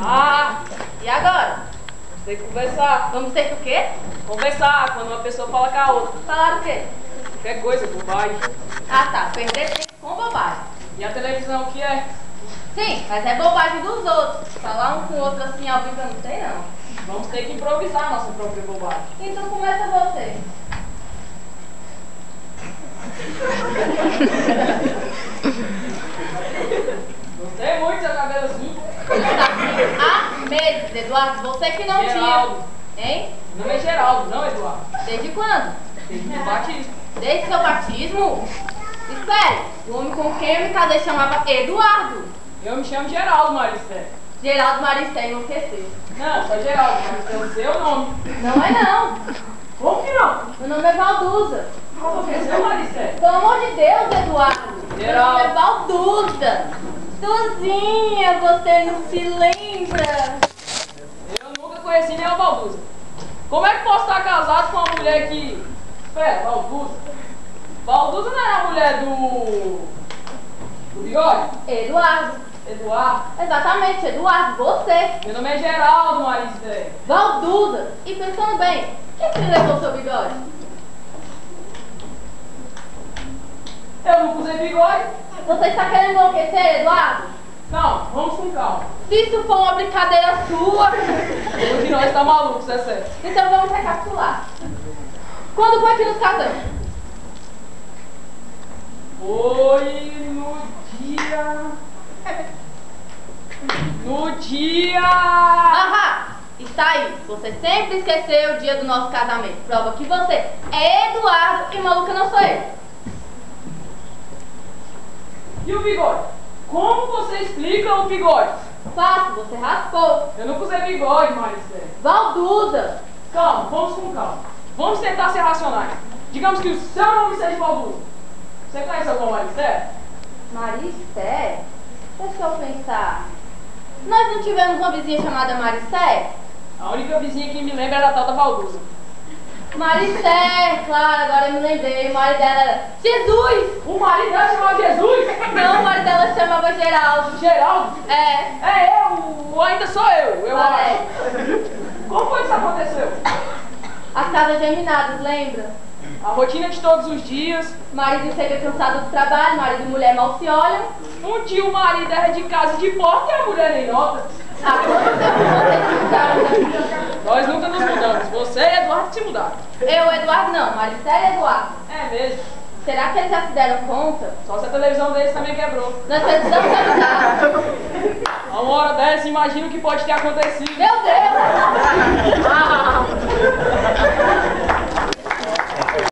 Ah, e agora? Vamos ter que conversar. Vamos ter que o quê? Conversar, quando uma pessoa fala com a outra. Falar o quê? Qualquer coisa, bobagem. Ah tá, perder tempo com bobagem. E a televisão, o que é? Sim, mas é bobagem dos outros. Falar um com o outro assim ao vivo eu não sei não. Vamos ter que improvisar a nossa própria bobagem. Então começa você. Gostei muito do seu cabelo assim. Há meses, Eduardo, você que não Geraldo. tinha. Hein? Meu nome é Geraldo, não Eduardo. Desde quando? Desde o batismo. Desde seu batismo? Espere, o homem com quem eu me casei chamava Eduardo. Eu me chamo Geraldo, Maristé. Geraldo Maristé enlouqueceu. Não, só Geraldo, mas é o seu nome. Não é não. Como que não? Meu nome é Valduza. Como que é seu, Maristé? Pelo amor de Deus, Eduardo. Geraldo. Meu nome é Valduza. Duzinha, você não se lembra? Eu nunca conheci nem a Valduza. Como é que posso estar casado com uma mulher que... Espera, Valduza. Valduza não é a mulher do bigode? Eduardo. Eduardo. Exatamente, Eduardo, você. Meu nome é Geraldo, Maristé. Valduza. E pensando bem, quem que levou seu bigode? Eu nunca usei bigode. Você está querendo enlouquecer, Eduardo? Não, vamos com calma. Se isso for uma brincadeira sua, Um de nós está maluco, isso é certo. então vamos recapitular. Quando foi que nos casamos? Foi no dia... Ahá! Está aí. Você sempre esqueceu o dia do nosso casamento. Prova que você é Eduardo e maluca não sou eu. E o bigode? Como você explica o bigode? Fácil, você raspou. Eu nunca usei bigode, Maristé. Valduza. Calma, vamos com calma. Vamos tentar ser racionais. Digamos que o seu nome seja Valduza. Você conhece alguma Maristé? Maristé? Deixa eu pensar. Nós não tivemos uma vizinha chamada Maristé? A única vizinha que me lembra era a tal da Valduza. Maristé, claro, agora eu me lembrei. O marido dela era Jesus! O marido dela chamava Jesus? Não, o marido dela chamava Geraldo. Geraldo? É. Eu, ainda sou eu Ah, acho. Como foi que isso aconteceu? As casas geminadas, lembra? A rotina de todos os dias. Marido chega cansado do trabalho, marido e mulher mal se olham. Um dia o marido era de casa de porta e a mulher nem nota. Há quanto tempo vocês se mudaram daqui? Nós nunca nos mudamos. Você e Eduardo se mudaram. Eu, Eduardo, não. Maristé e Eduardo. É mesmo. Será que eles já se deram conta? Só se a televisão deles também quebrou. Nós precisamos ajudar. A uma hora dessa, imagina o que pode ter acontecido. Meu Deus!